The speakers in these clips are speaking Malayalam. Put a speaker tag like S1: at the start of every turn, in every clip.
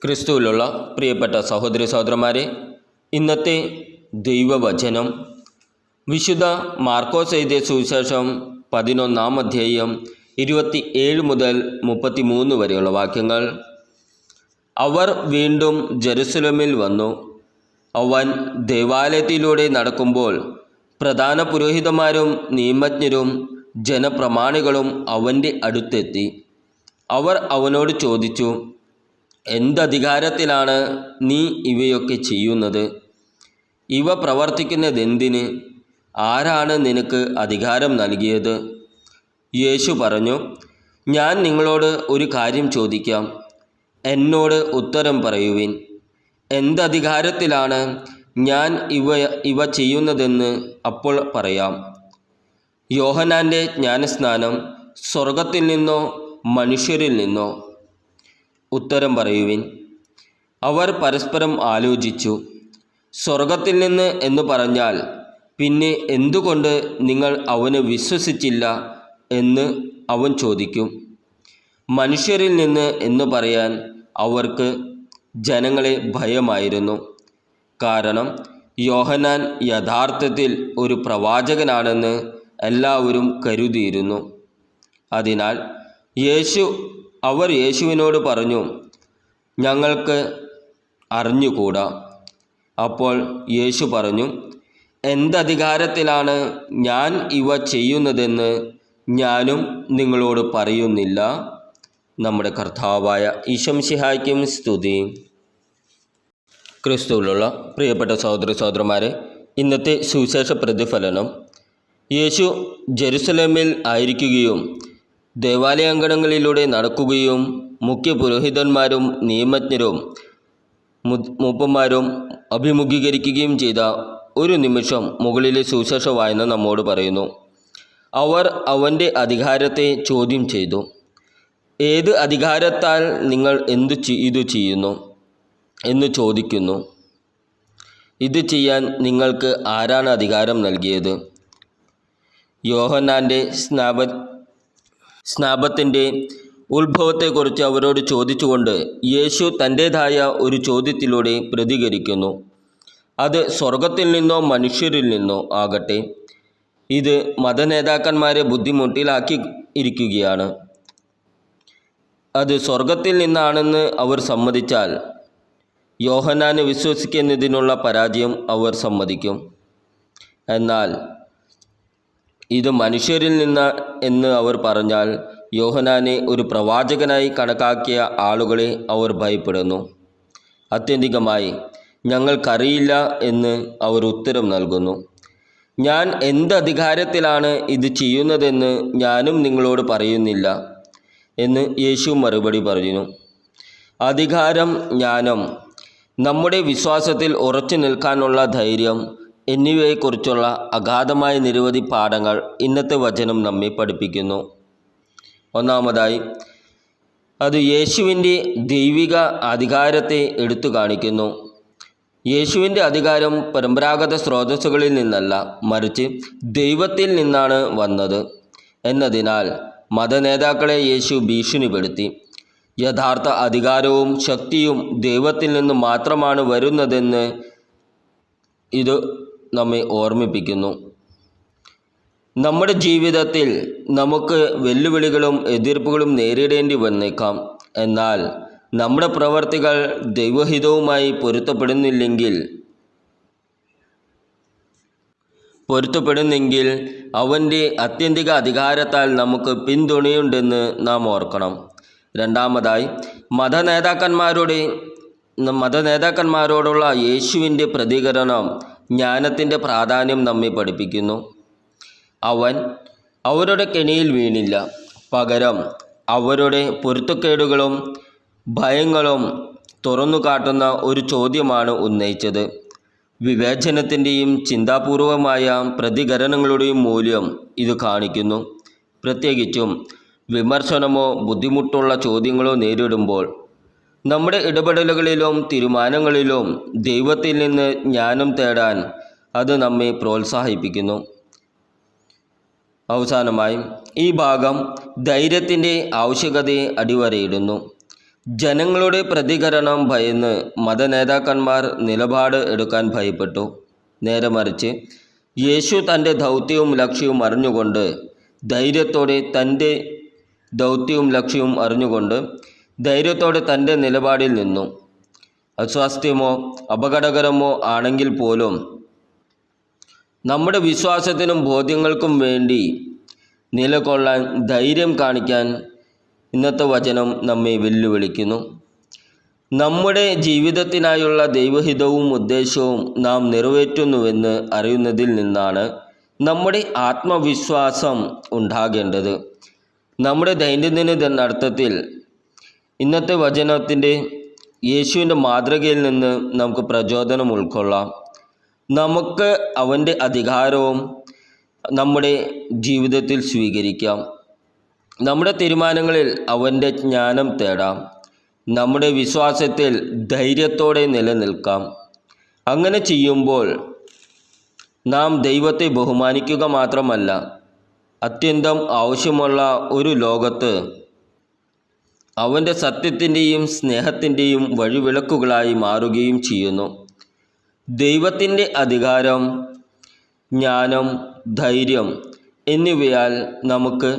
S1: ക്രിസ്തുവിലുള്ള പ്രിയപ്പെട്ട സഹോദരി സഹോദരന്മാരെ, ഇന്നത്തെ ദൈവവചനം വിശുദ്ധ മാർക്കോസ് എഴുതിയ സുവിശേഷം 11-ാം അധ്യായം 27 മുതൽ 33 വരെയുള്ള വാക്യങ്ങൾ. അവർ വീണ്ടും ജെറുസലേമിൽ വന്നു. അവൻ ദേവാലയത്തിലൂടെ നടക്കുമ്പോൾ പ്രധാന പുരോഹിതന്മാരും നിയമജ്ഞരും ജനപ്രമാണികളും അവൻ്റെ അടുത്തെത്തി. അവർ അവനോട് ചോദിച്ചു, എന്തധികാരത്തിലാണ് നീ ഇവയൊക്കെ ചെയ്യുന്നത്? ഇവ പ്രവർത്തിക്കുന്നതെന്തിന്? ആരാണ് നിനക്ക് അധികാരം നൽകിയത്? യേശു പറഞ്ഞു, ഞാൻ നിങ്ങളോട് ഒരു കാര്യം ചോദിക്കാം, എന്നോട് ഉത്തരം പറയുവിൻ. എന്തധികാരത്തിലാണ് ഞാൻ ഇവ ചെയ്യുന്നതെന്ന് അപ്പോൾ പറയാം. യോഹന്നാൻ്റെ ജ്ഞാനസ്നാനം സ്വർഗത്തിൽ നിന്നോ മനുഷ്യരിൽ നിന്നോ? ഉത്തരം പറയുവിൻ. അവർ പരസ്പരം ആലോചിച്ചു. സ്വർഗത്തിൽ നിന്ന് എന്ന് പറഞ്ഞാൽ പിന്നെ എന്തുകൊണ്ട് നിങ്ങൾ അവനെ വിശ്വസിച്ചില്ല എന്ന് അവൻ ചോദിക്കും. മനുഷ്യരിൽ നിന്ന് എന്ന് പറയാൻ അവർക്ക് ജനങ്ങളെ ഭയമായിരുന്നു. കാരണം യോഹന്നാൻ യഥാർത്ഥത്തിൽ ഒരു പ്രവാചകനാണെന്ന് എല്ലാവരും കരുതിയിരുന്നു. അതിനാൽ അവർ യേശുവിനോട് പറഞ്ഞു, ഞങ്ങൾക്ക് അറിഞ്ഞുകൂടാ. അപ്പോൾ യേശു പറഞ്ഞു, എന്തധികാരത്തിലാണ് ഞാൻ ഇവ ചെയ്യുന്നതെന്ന് ഞാനും നിങ്ങളോട് പറയുന്നില്ല. നമ്മുടെ കർത്താവായ ഈശോ മിശിഹായ്ക്കും സ്തുതി. ക്രിസ്തുവിലുള്ള പ്രിയപ്പെട്ട സഹോദരി സഹോദരന്മാരെ, ഇന്നത്തെ സുവിശേഷ പ്രതിഫലനം യേശു ജെറുസലേമിൽ ആയിരിക്കുകയും ദേവാലയാങ്കണങ്ങളിലൂടെ നടക്കുകയും മുഖ്യ പുരോഹിതന്മാരും നിയമജ്ഞരും മൂപ്പന്മാരും അഭിമുഖീകരിക്കുകയും ചെയ്ത ഒരു നിമിഷം മുകളിലെ സുവിശേഷ വായന നമ്മോട് പറയുന്നു. അവർ അവൻ്റെ അധികാരത്തെ ചോദ്യം ചെയ്തു. ഏത് അധികാരത്താൽ നിങ്ങൾ ഇത് ചെയ്യുന്നു എന്ന് ചോദിക്കുന്നു. ഇത് ചെയ്യാൻ നിങ്ങൾക്ക് ആരാണ് അധികാരം നൽകിയത്? യോഹന്നാൻ്റെ സ്നാപത്തിൻ്റെ ഉത്ഭവത്തെക്കുറിച്ച് അവരോട് ചോദിച്ചുകൊണ്ട് യേശു തൻ്റേതായ ഒരു ചോദ്യത്തിലൂടെ പ്രതികരിക്കുന്നു. അത് സ്വർഗത്തിൽ നിന്നോ മനുഷ്യരിൽ നിന്നോ ആകട്ടെ, ഇത് മതനേതാക്കന്മാരെ ബുദ്ധിമുട്ടിലാക്കി ഇരിക്കുകയാണ്. അത് സ്വർഗത്തിൽ നിന്നാണെന്ന് അവർ സമ്മതിച്ചാൽ യോഹന്നാനെ വിശ്വസിക്കുന്നതിനുള്ള പരാജയം അവർ സമ്മതിക്കും. എന്നാൽ ഇത് മനുഷ്യരിൽ നിന്ന് എന്ന് അവർ പറഞ്ഞാൽ യോഹന്നാനെ ഒരു പ്രവാചകനായി കണക്കാക്കിയ ആളുകളെ അവർ ഭയപ്പെടുന്നു. ആത്യന്തികമായി ഞങ്ങൾക്കറിയില്ല എന്ന് അവർ ഉത്തരം നൽകുന്നു. ഞാൻ എന്തധികാരത്തിലാണ് ഇത് ചെയ്യുന്നതെന്ന് ഞാനും നിങ്ങളോട് പറയുന്നില്ല എന്ന് യേശു മറുപടി പറഞ്ഞു. അധികാരം, ജ്ഞാനം, നമ്മുടെ വിശ്വാസത്തിൽ ഉറച്ചു നിൽക്കാനുള്ള ധൈര്യം എന്നിവയെക്കുറിച്ചുള്ള അഗാധമായ നിരവധി പാഠങ്ങൾ ഇന്നത്തെ വചനം നമ്മെ പഠിപ്പിക്കുന്നു. ഒന്നാമതായി, അത് യേശുവിൻ്റെ ദൈവിക അധികാരത്തെ എടുത്തു കാണിക്കുന്നു. യേശുവിൻ്റെ അധികാരം പരമ്പരാഗത സ്രോതസ്സുകളിൽ നിന്നല്ല, മറിച്ച് ദൈവത്തിൽ നിന്നാണ് വന്നത് എന്നതിനാൽ മതനേതാക്കളെ യേശു ഭീഷണിപ്പെടുത്തി. യഥാർത്ഥ അധികാരവും ശക്തിയും ദൈവത്തിൽ നിന്ന് മാത്രമാണ് വരുന്നതെന്ന് ഇത് നമ്മെ ഓർമ്മിപ്പിക്കുന്നു. നമ്മുടെ ജീവിതത്തിൽ നമുക്ക് വെല്ലുവിളികളും എതിർപ്പുകളും നേരിടേണ്ടി വന്നേക്കാം. എന്നാൽ നമ്മുടെ പ്രവർത്തികൾ ദൈവഹിതവുമായി പൊരുത്തപ്പെടുന്നെങ്കിൽ അവൻ്റെ ആത്യന്തിക അധികാരത്താൽ നമുക്ക് പിന്തുണയുണ്ടെന്ന് നാം ഓർക്കണം. രണ്ടാമതായി, മതനേതാക്കന്മാരോടുള്ള യേശുവിൻ്റെ പ്രതികരണം ജ്ഞാനത്തിൻ്റെ പ്രാധാന്യം നമ്മെ പഠിപ്പിക്കുന്നു. അവൻ അവരുടെ കെണിയിൽ വീണില്ല. പകരം അവരുടെ പൊരുത്തക്കേടുകളും ഭയങ്ങളും തുറന്നു കാട്ടുന്ന ഒരു ചോദ്യമാണ് ഉന്നയിച്ചത്. വിവേചനത്തിൻ്റെയും ചിന്താപൂർവമായ പ്രതികരണങ്ങളുടെയും മൂല്യം ഇത് കാണിക്കുന്നു. പ്രത്യേകിച്ചും വിമർശനമോ ബുദ്ധിമുട്ടുള്ള ചോദ്യങ്ങളോ നേരിടുമ്പോൾ നമ്മുടെ ഇടപെടലുകളിലും തീരുമാനങ്ങളിലും ദൈവത്തിൽ നിന്ന് ജ്ഞാനം തേടാൻ അത് നമ്മെ പ്രോത്സാഹിപ്പിക്കുന്നു. അവസാനമായി, ഈ ഭാഗം ധൈര്യത്തിൻ്റെ ആവശ്യകതയെ അടിവരയിടുന്നു. ജനങ്ങളുടെ പ്രതികരണം ഭയന്ന് മതനേതാക്കന്മാർ നിലപാട് എടുക്കാൻ ഭയപ്പെട്ടു. നേരെ മറിച്ച് യേശു തൻ്റെ ദൗത്യവും ലക്ഷ്യവും അറിഞ്ഞുകൊണ്ട് ധൈര്യത്തോടെ തൻ്റെ നിലപാടിൽ നിന്നു. അസ്വാസ്ഥ്യമോ അപകടകരമോ ആണെങ്കിൽ പോലും നമ്മുടെ വിശ്വാസത്തിനും ബോധ്യങ്ങൾക്കും വേണ്ടി നിലകൊള്ളാൻ ധൈര്യം കാണിക്കാൻ ഇന്നത്തെ വചനം നമ്മെ വെല്ലുവിളിക്കുന്നു. നമ്മുടെ ജീവിതത്തിനായുള്ള ദൈവഹിതവും ഉദ്ദേശവും നാം നിറവേറ്റുന്നുവെന്ന് അറിയുന്നതിൽ നിന്നാണ് നമ്മുടെ ആത്മവിശ്വാസം ഉണ്ടാകേണ്ടത്. നമ്മുടെ ദൈനംദിന അർത്ഥത്തിൽ ഇന്നത്തെ വചനത്തിൻ്റെ യേശുവിൻ്റെ മാതൃകയിൽ നിന്ന് നമുക്ക് പ്രചോദനം ഉൾക്കൊള്ളാം. നമുക്ക് അവൻ്റെ അധികാരവും നമ്മുടെ ജീവിതത്തിൽ സ്വീകരിക്കാം. നമ്മുടെ തീരുമാനങ്ങളിൽ അവൻ്റെ ജ്ഞാനം തേടാം. നമ്മുടെ വിശ്വാസത്തിൽ ധൈര്യത്തോടെ നിലനിൽക്കാം. അങ്ങനെ ചെയ്യുമ്പോൾ നാം ദൈവത്തെ ബഹുമാനിക്കുക മാത്രമല്ല, അത്യന്തം ആവശ്യമുള്ള ഒരു ലോകത്ത് അവൻ്റെ സത്യത്തിൻ്റെയും സ്നേഹത്തിൻ്റെയും വഴിവിളക്കുകളായി മാറുകയും ചെയ്യുന്നു. ദൈവത്തിൻ്റെ അധികാരം, ജ്ഞാനം, ധൈര്യം എന്നിവയാൽ നമുക്ക്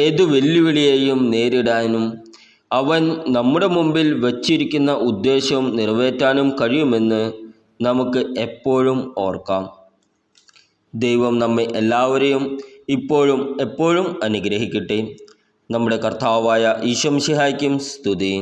S1: ഏതു വെല്ലുവിളിയെയും നേരിടാനും അവൻ നമ്മുടെ മുമ്പിൽ വച്ചിരിക്കുന്ന ഉദ്ദേശം നിറവേറ്റാനും കഴിയുമെന്ന് നമുക്ക് എപ്പോഴും ഓർക്കാം. ദൈവം നമ്മെ എല്ലാവരെയും ഇപ്പോഴും എപ്പോഴും അനുഗ്രഹിക്കട്ടെ. നമ്മുടെ കർത്താവായ ഈശോ മിശിഹായ്ക്കും സ്തുതി.